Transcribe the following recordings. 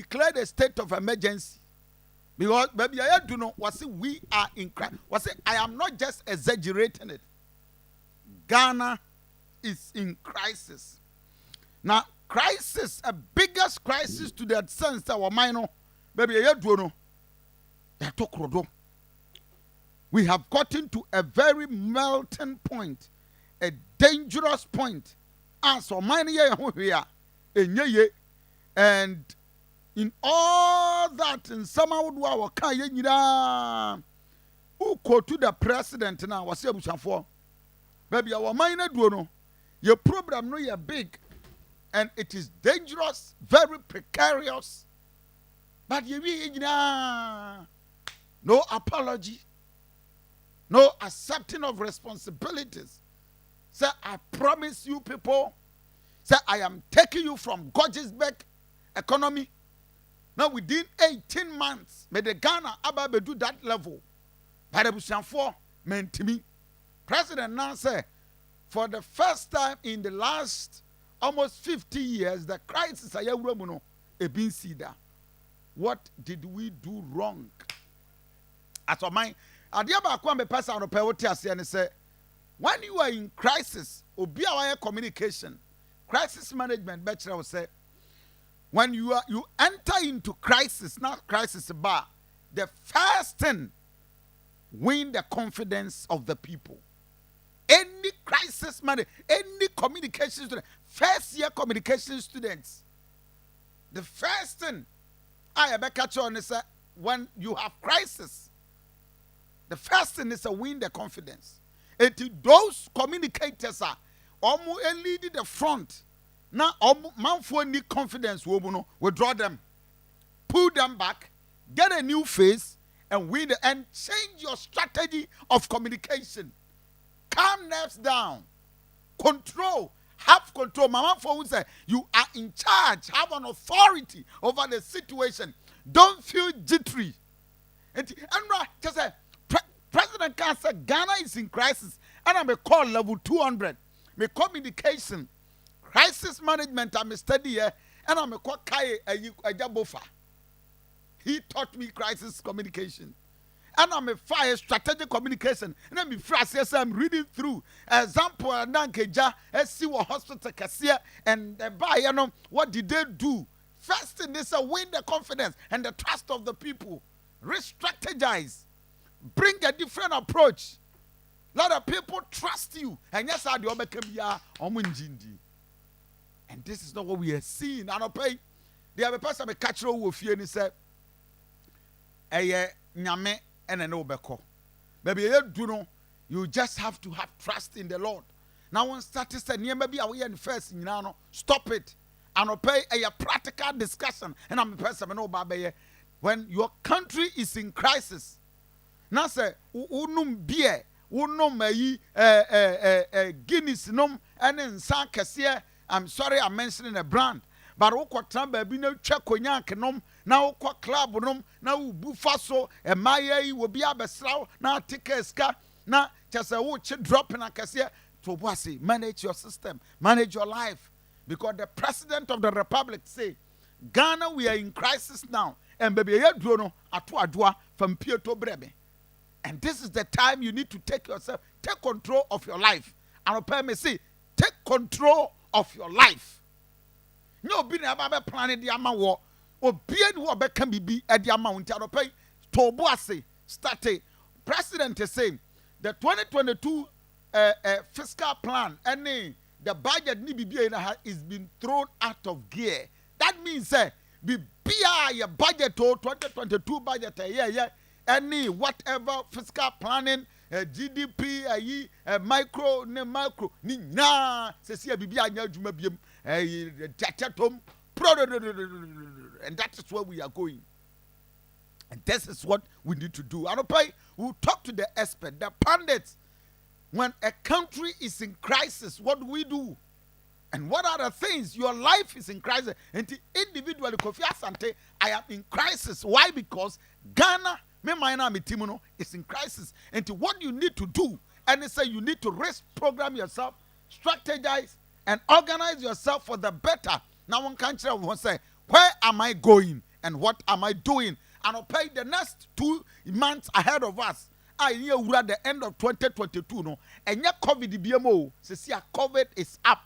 declared a state of emergency. Because baby, I do know what we are in crisis. What I am not just exaggerating it. Ghana is in crisis. Now, crisis, a biggest crisis to that sense that our minor, baby, I do know. We have gotten to a very melting point, a dangerous point. And so many here, and in all that, in some would our who go to the president now, was able for baby, our minor do know your problem no you're big, and it is dangerous, very precarious. But you no apology, no accepting of responsibilities. Say, I promise you people, say, I am taking you from Georgesburg economy. Now, within 18 months, may the Ghana Ababe do that level. By the Bushan 4, meant to me. President now say, for the first time in the last almost 50 years, the crisis I have been seen. What did we do wrong? As of mine, I dear Bakwame person on the Pewotias and say, when you are in crisis, obi our communication, crisis management, bachelor will say, when you enter into crisis, not crisis bar, the first thing, win the confidence of the people. Any crisis management, any communication student, first year communication students, the first thing I ever catch on is when you have crisis, the first thing is to win the confidence. And those communicators are almost leading the front. Now, man for any confidence, we draw them, pull them back, get a new face, and win and change your strategy of communication. Calm nerves down, control, have control. Mama for say you are in charge, have an authority over the situation. Don't feel jittery. And just say, President can say Ghana is in crisis, and I'm a call level 200. My communication, crisis management, I'm a study here, and I'm a call Kai Ajabofa. He taught me crisis communication. And I'm a fire strategic communication. And I'm yes, I'm reading through example and Nankeja, see what hospital cassia and the buyer, what did they do? First thing is to win the confidence and the trust of the people. Re-strategize. Bring a different approach. Let the people trust you. And yes, I do. And this is not what we are seeing. I don't pay. They have a person a catcher who fear and he said, nyame and an obeko. Maybe you do know, you just have to have trust in the Lord. Now, when status and maybe I will first, stop it. And pay a practical discussion. And I'm a person, when your country is in crisis, now say, unum beer, unum Guinness num, and in San Cassia, I'm sorry I'm mentioning a brand. But oko tamba bi na twa konyank nom na oko club nom na ubu faso e maye will be abesraw na tikeska na chese wo chi drop na kase to boase manage your system, manage your life, because the president of the republic say Ghana we are in crisis now and baby ye duro no ato adoa from pieto brebe. And this is the time you need to take control of your life. And prepare me say take control of your life. No be never planning the amount or being what can be at the amount to pay to boase start. President is saying the 2022 fiscal plan and the budget is being thrown out of gear. That means be your budget to 2022 budget any whatever fiscal planning GDP micro ni na se sia bibia anya adwuma biem tatom and that is where we are going. And this is what we need to do. We'll talk to the expert, the pundits. When a country is in crisis, what do we do? And what are the things? Your life is in crisis. And individually, Kofi Asante, I am in crisis. Why? Because Ghana, is in crisis. And what you need to do, and they say you need to risk program yourself, strategize, and organize yourself for the better. Now one country will say, where am I going? and what am I doing? And I'll pay the next 2 months ahead of us. I hear we're at the end of 2022 no. And yet COVID BMO says COVID is up.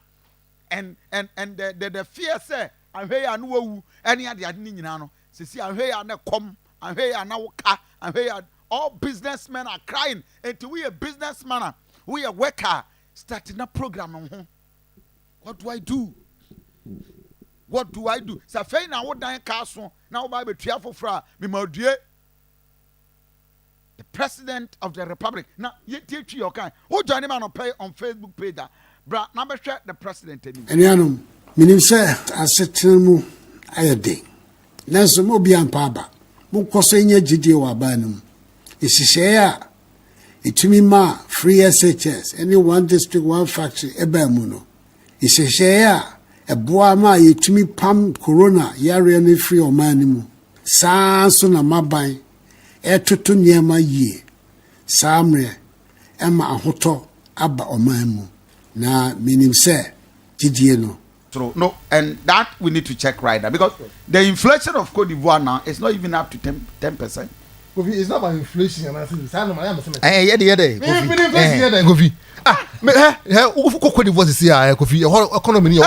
And the fear say I'm here and woo any other no. Says I'm here and come, I'm here and now I'm here. All businessmen are crying. And we a businessman, we a worker starting a program. What do I do? What do I do? So fair now what dying castle now by the trial for me the president of the republic. Now you teach your kind. Who join him on Facebook page? Bra number share the president. Enianum minim say asetemu ayede. Nanso mo bi ampaba. Mo koso nya gidie wa banum. Isise a etumi ma free SHS any one district one factory ebamu no. Isise a eboa ma yetumi pam corona yare ne free omanimu. Saa so na maban etoto niema yie. Samre ema ahoto aba omanmu. Na minim say gidie no. True. No, and that we need to check right now because the inflation of Cote d'Ivoire now is not even up to 10%. It's not about inflation, and I think it's not. Kofi. Cote d'Ivoire is here. Kofi, your economy.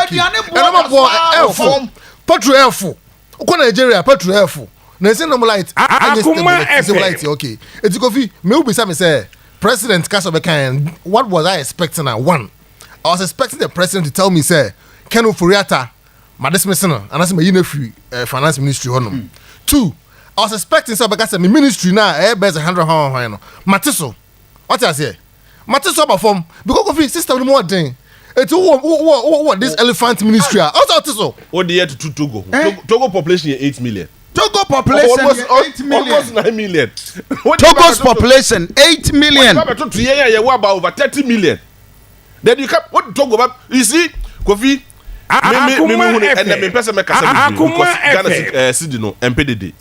Petrol. Nigeria, petrol. Light. Okay. It's Kofi. Maybe some say President Kasobekan. What was I expecting? One, I was expecting the president to tell me, say, Kenu Furiata, Madesmesana, and that's my free finance ministry. 2, I was expecting some because my ministry now bears 100 Matiso, what I say? Matiso perform because of his system more thing. It's what this elephant ministry are. Also, what the year to Togo? Togo population 8 million. Togo population almost 8 million. Almost 9 million. Togo's population 8 million. What about over 30 million? Then you come what Togo about? You see, Kofi. And the person make a Sika Mp3 Dede.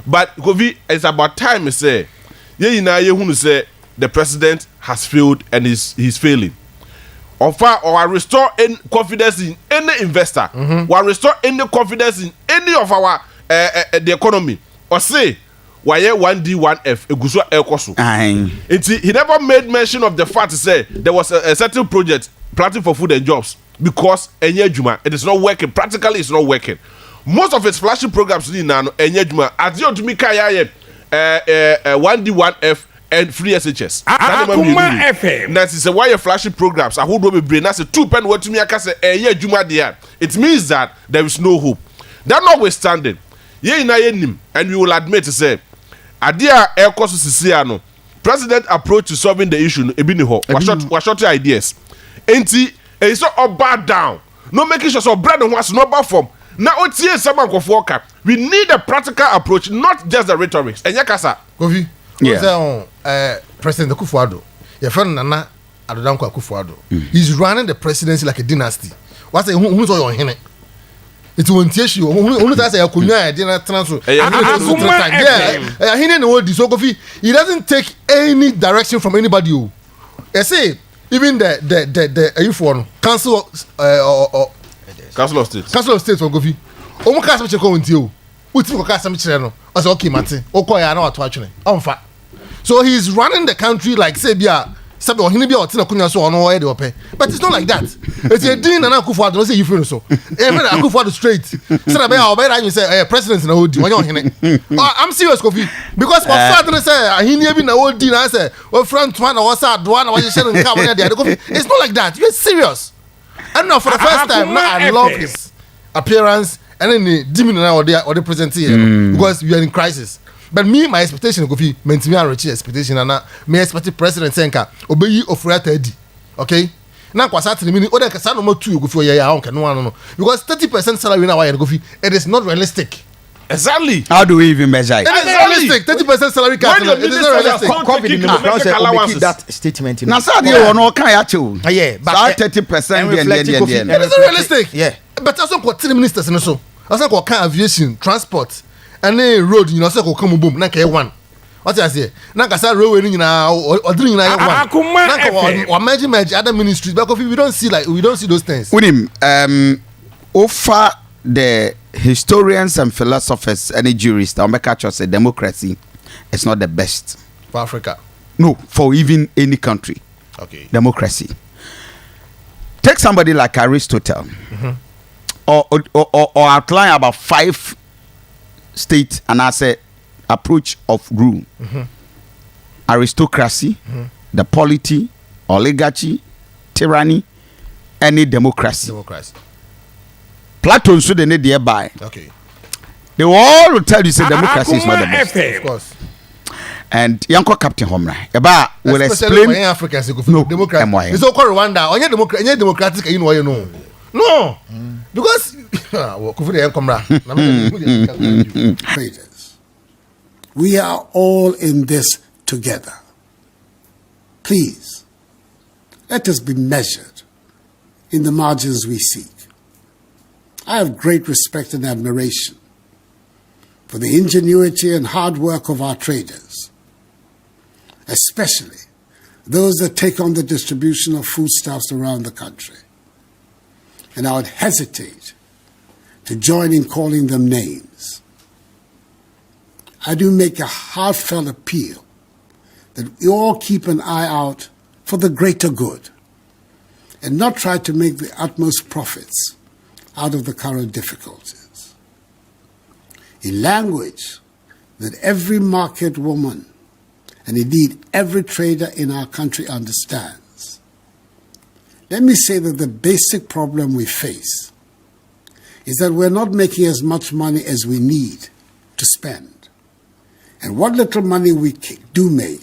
But Kofi, it's about time to say, say the president has failed and he's failing. Offer or restore any confidence in any investor, or restore any confidence in any of our the economy, or say why 1D 1F Eguso Elkosu. He never made mention of the fact to say there was a certain project planting for food and jobs because Enyejuma it is not working. Practically, it's not working. Most of his flagship programs in Nano Enyejuma as you to me 1D 1F and free SHS. That is why your flagship programs are who will be brain. That's a 2 pen word to me. I can say Enyejuma there. It means that there is no hope. That notwithstanding, and we will admit to say. Adia Elkosu Sisiano, president approach to solving the issue was short ideas. Enti, it's not all bad down. No making sure so bread and was no bad form. Now it's here someone go worker. We need a practical approach, not just the rhetoric. And yakasa. Kofi, President Akufo-Addo, your friend Nana Addo Akufo-Addo. He's running the presidency like a dynasty. What's the who's all your henny? It won't teach you. Who does a kunya dinner transfer? He doesn't take any direction from anybody. I say, even the council of state from Gofi. Omo cast which go into you. What's your cast some channel? As okay, Martin. Okoya, no, actually. On fact. So he's running the country like Sabia. But it's not like that. It's a dean and Akufo-Addo. Don't say you feel so. Even Akufo-Addo straight. So I say president na odi. I'm serious, Kofi. Because for certain say he never na odi na say we front one or side one or it's not like that. You're serious. And now for the first time, now I love his appearance and then the demon or the present here because we are in crisis. But me, my expectation go be maintain a rich expectation and me expect President Senka obeyi ofura Teddy. Okay? Now kwasa tell me other kasa no 2 go for ya on no because 30% salary now why go fi it is not realistic. Exactly. How do we even measure it? It is realistic. 30% salary cut. It is not realistic. COVID that statement. Now say dey no kan ya chew. Yeah, but 30% it is not realistic. Yeah. But also got 3 ministers in so. Also got aviation, transport. And then road, you know, so come boom, na ke one. What I say? Na kasa railway ni na or doing na one. Na or merge other ministries because we don't see those things. Unim offer the historians and philosophers and jurists that make us say democracy is not the best For Africa. no for even any country. Okay. Democracy. Take somebody like Aristotle, or outline about 5 state and I say approach of rule. Aristocracy, the polity, oligarchy, tyranny, any democracy. Democracy. Plato so they need thereby. Okay. They will all tell you say democracy is not the best. Of course. And Yanko Captain Homra, Eba will Especially explain. when Africans go No, democracy. MYM. It's all called Rwanda. Onye democratic you know why you know. No. Because Kufuor dey come ra. Traders. We are all in this together. Please, let us be measured in the margins we seek. I have great respect and admiration for the ingenuity and hard work of our traders, especially those that take on the distribution of foodstuffs around the country. And I would hesitate to join in calling them names. I do make a heartfelt appeal that we all keep an eye out for the greater good and not try to make the utmost profits out of the current difficulties. In language that every market woman and indeed every trader in our country understands, let me say that the basic problem we face is that we're not making as much money as we need to spend. And what little money we do make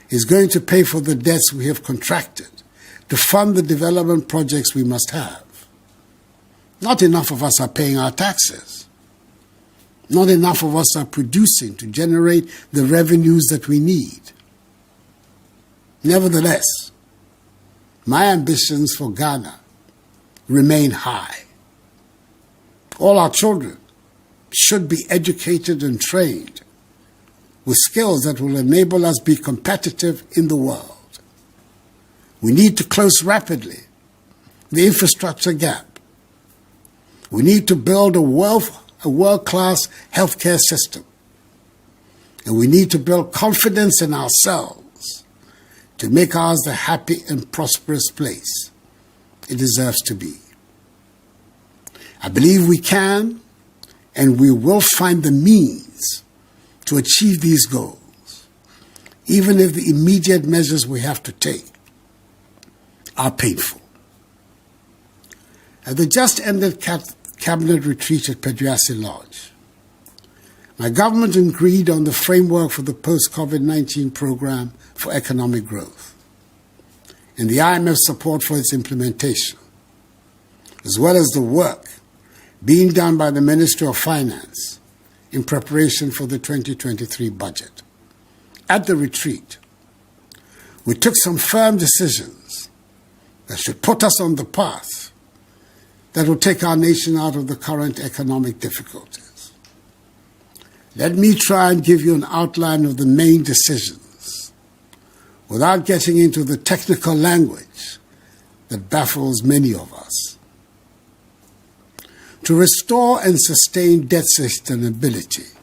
is going to pay for the debts we have contracted to fund the development projects we must have. Not enough of us are paying our taxes. Not enough of us are producing to generate the revenues that we need. Nevertheless, my ambitions for Ghana remain high. All our children should be educated and trained with skills that will enable us be competitive in the world. We need to close rapidly the infrastructure gap. We need to build a world-class healthcare system. And we need to build confidence in ourselves to make ours the happy and prosperous place it deserves to be. I believe we can and we will find the means to achieve these goals, even if the immediate measures we have to take are painful. At the just ended cabinet retreat at Peduasi Lodge, my government agreed on the framework for the post-COVID-19 program for economic growth and the IMF support for its implementation, as well as the work being done by the Ministry of Finance in preparation for the 2023 budget. At the retreat, we took some firm decisions that should put us on the path that will take our nation out of the current economic difficulties. Let me try and give you an outline of the main decisions without getting into the technical language that baffles many of us. To restore and sustain debt sustainability,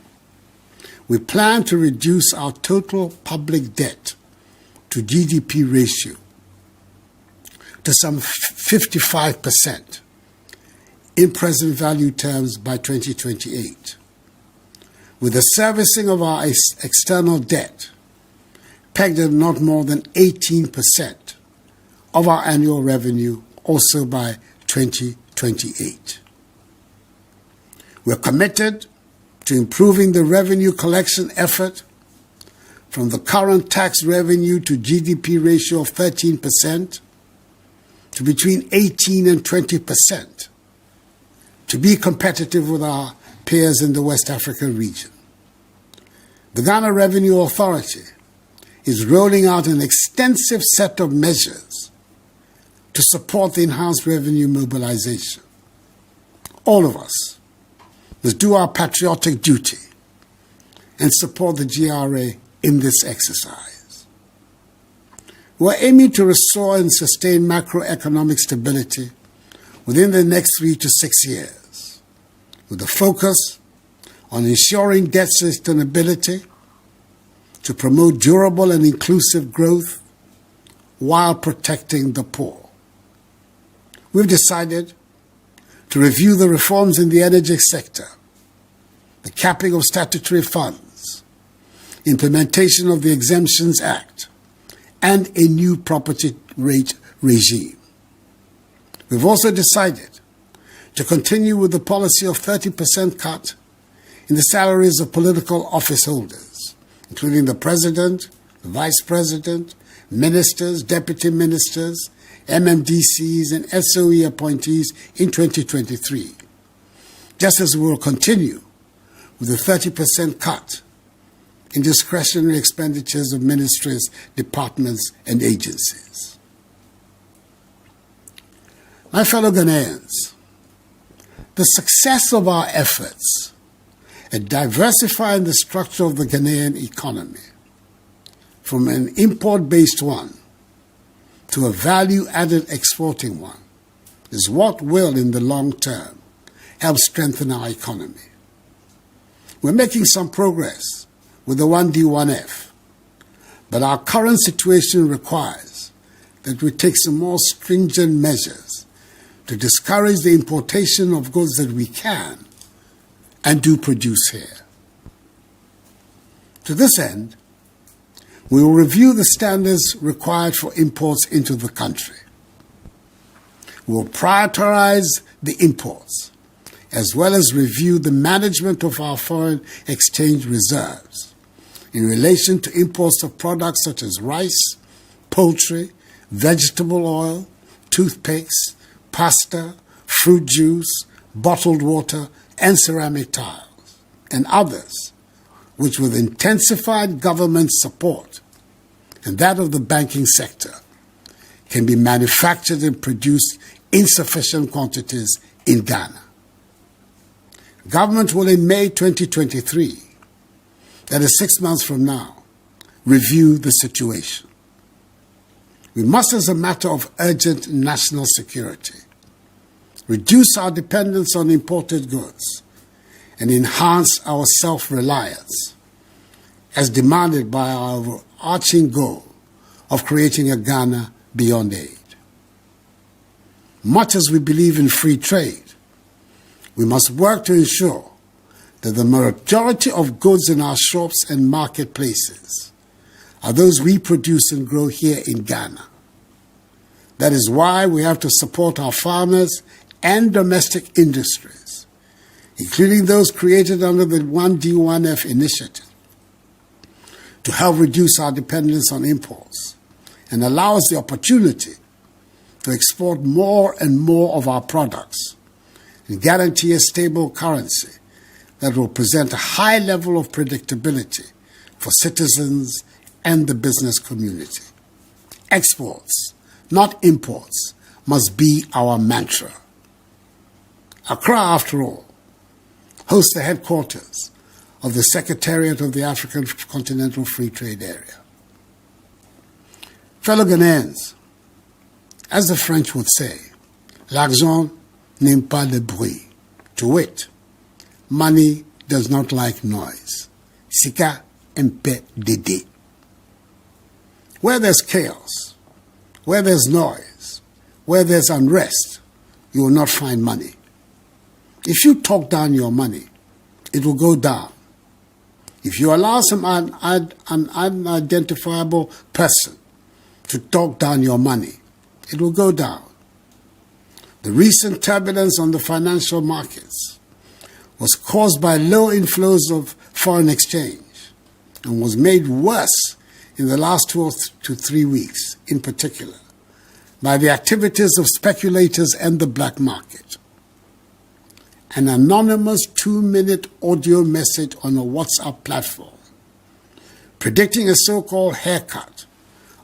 we plan to reduce our total public debt to GDP ratio to some 55% in present value terms by 2028, with the servicing of our external debt pegged at not more than 18% of our annual revenue also by 2028. We're committed to improving the revenue collection effort from the current tax revenue to GDP ratio of 13% to between 18 and 20% to be competitive with our peers in the West Africa region. The Ghana Revenue Authority is rolling out an extensive set of measures to support the enhanced revenue mobilization. All of us must do our patriotic duty and support the GRA in this exercise. We're aiming to restore and sustain macroeconomic stability within the next 3 to 6 years. with a focus on ensuring debt sustainability to promote durable and inclusive growth while protecting the poor. We've decided to review the reforms in the energy sector, the capping of statutory funds, implementation of the Exemptions Act, and a new property rate regime. We've also decided to continue with the policy of 30% cut in the salaries of political office holders, including the President, the Vice President, ministers, deputy ministers, MMDCs, and SOE appointees in 2023, just as we will continue with the 30% cut in discretionary expenditures of ministries, departments, and agencies. My fellow Ghanaians, the success of our efforts at diversifying the structure of the Ghanaian economy from an import-based one to a value-added exporting one is what will, in the long term, help strengthen our economy. We're making some progress with the 1D1F, but our current situation requires that we take some more stringent measures to discourage the importation of goods that we can and do produce here. To this end, we will review the standards required for imports into the country. We will prioritize the imports, as well as review the management of our foreign exchange reserves in relation to imports of products such as rice, poultry, vegetable oil, toothpicks, pasta, fruit juice, bottled water, and ceramic tiles, and others, which with intensified government support and that of the banking sector, can be manufactured and produced in sufficient quantities in Ghana. Government will in May 2023, that is 6 months from now, review the situation. We must, as a matter of urgent national security, reduce our dependence on imported goods and enhance our self-reliance, as demanded by our overarching goal of creating a Ghana beyond aid. Much as we believe in free trade, we must work to ensure that the majority of goods in our shops and marketplaces are those we produce and grow here in Ghana. That is why we have to support our farmers and domestic industries, including those created under the 1D1F initiative, to help reduce our dependence on imports and allow us the opportunity to export more and more of our products and guarantee a stable currency that will present a high level of predictability for citizens and the business community. Exports, not imports, must be our mantra. Accra, after all, hosts the headquarters of the Secretariat of the African Continental Free Trade Area. Fellow Ghanaians, as the French would say, l'argent n'aime pas le bruit. To wit, money does not like noise. Sika Mp3 Dede. Where there's chaos, where there's noise, where there's unrest, you will not find money. If you talk down your money, it will go down. If you allow an unidentifiable person to talk down your money, it will go down. The recent turbulence on the financial markets was caused by low inflows of foreign exchange and was made worse in the last 2 to 3 weeks, in particular, by the activities of speculators and the black market. An anonymous 2-minute audio message on a WhatsApp platform predicting a so-called haircut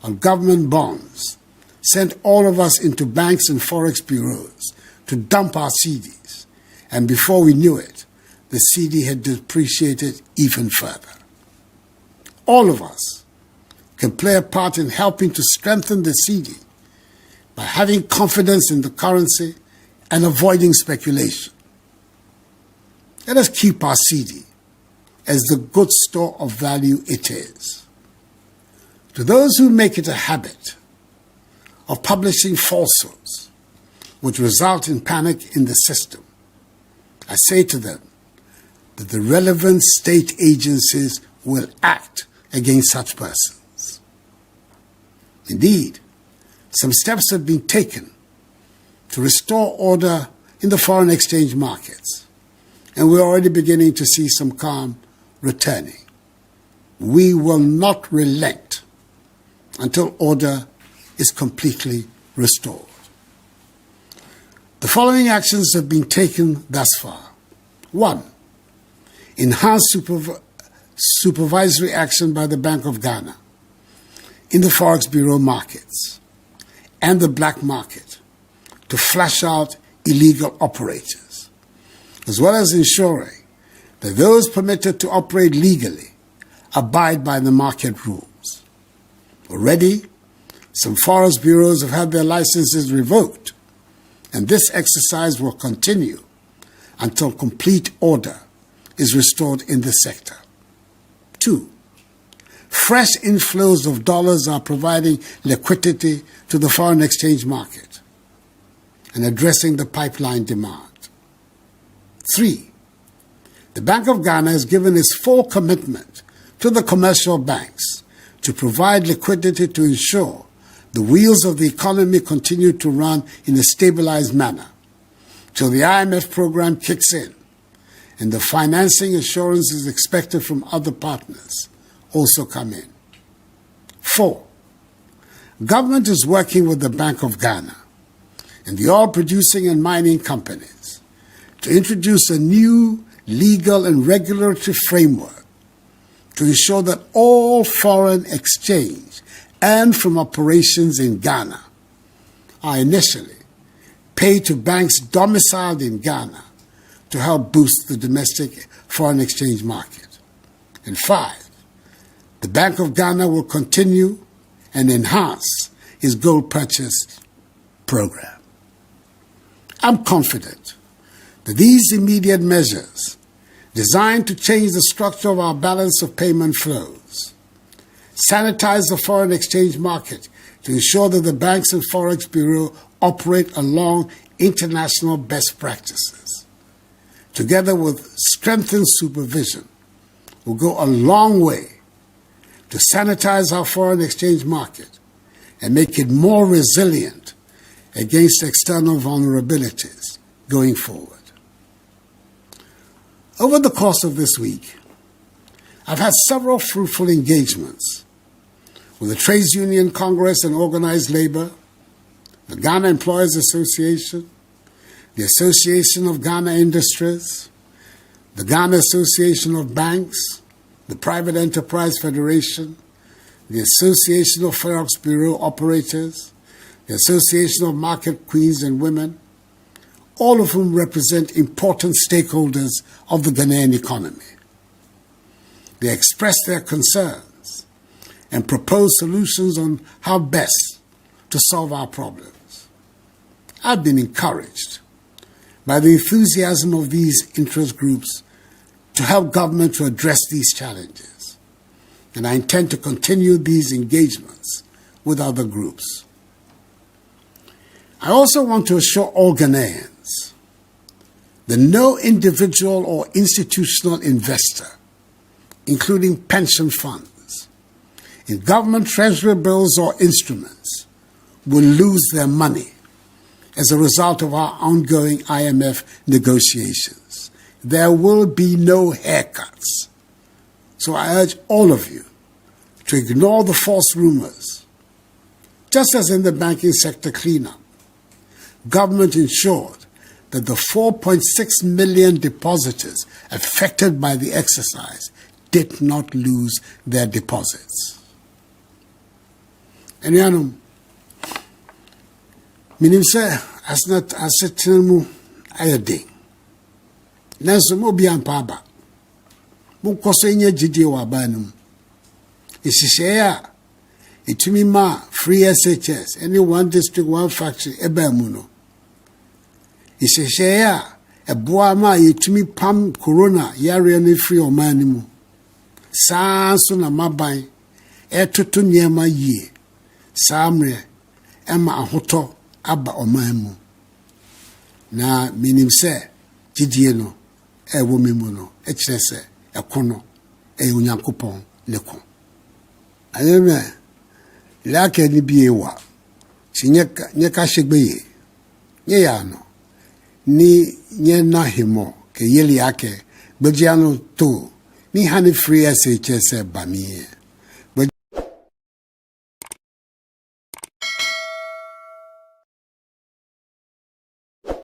on government bonds sent all of us into banks and forex bureaus to dump our CDs, and before we knew it, the CD had depreciated even further. All of us can play a part in helping to strengthen the CD by having confidence in the currency and avoiding speculation. Let us keep our CD as the good store of value it is. To those who make it a habit of publishing falsehoods which result in panic in the system, I say to them that the relevant state agencies will act against such persons. Indeed, some steps have been taken to restore order in the foreign exchange markets, and we're already beginning to see some calm returning. We will not relent until order is completely restored. The following actions have been taken thus far. 1. Enhanced supervisory action by the Bank of Ghana in the Forex Bureau markets and the black market to flush out illegal operators, as well as ensuring that those permitted to operate legally abide by the market rules. Already, some Forex bureaus have had their licenses revoked, and this exercise will continue until complete order is restored in the sector. 2. Fresh inflows of dollars are providing liquidity to the foreign exchange market and addressing the pipeline demand. 3. The Bank of Ghana has given its full commitment to the commercial banks to provide liquidity to ensure the wheels of the economy continue to run in a stabilized manner till the IMF program kicks in and the financing assurances expected from other partners also come in. 4. Government is working with the Bank of Ghana and the oil producing and mining companies to introduce a new legal and regulatory framework to ensure that all foreign exchange and from operations in Ghana are initially paid to banks domiciled in Ghana to help boost the domestic foreign exchange market. And 5, the Bank of Ghana will continue and enhance its gold purchase program. I'm confident that these immediate measures, designed to change the structure of our balance of payment flows, sanitize the foreign exchange market to ensure that the banks and Forex Bureau operate along international best practices, together with strengthened supervision, will go a long way to sanitize our foreign exchange market and make it more resilient against external vulnerabilities going forward. Over the course of this week, I've had several fruitful engagements with the Trades Union Congress and Organized Labor, the Ghana Employers Association, the Association of Ghana Industries, the Ghana Association of Banks, the Private Enterprise Federation, the Association of Forex Bureau Operators, the Association of Market Queens and Women, all of whom represent important stakeholders of the Ghanaian economy. They expressed their concerns and proposed solutions on how best to solve our problems. I've been encouraged by the enthusiasm of these interest groups to help government to address these challenges, and I intend to continue these engagements with other groups. I also want to assure all Ghanaians that no individual or institutional investor, including pension funds, in government treasury bills or instruments, will lose their money as a result of our ongoing IMF negotiations. There will be no haircuts. So I urge all of you to ignore the false rumors. Just as in the banking sector cleanup, government ensured that the 4.6 million depositors affected by the exercise did not lose their deposits. Enuanom, minim sɛ asnat asetena mu ayɛ den. Nanso mo bi ampa aba. Mo kɔso nya gidie wɔ aban no mu. Ehyehyɛ a etumi ma free SHS, any one district, one factory eba mu no. Ehyehyɛ a ɛboa ma yɛtumi pam corona yare no free ɔman no mu saa so na maban ɛtoto nneɛma yie saa mmerɛ ɛma ahotɔ aba ɔman mu na menim sɛ gyidie no ɛwɔ me mu no ɛkyerɛ sɛ ɛko no ɛyɛ onyankopɔn ne ko ayɛmɛ laka ni bie wa si nyeka hyegbe nye ya no ni nye na himo ke yeli yake gbejiano to ni hani free ase chese bamiye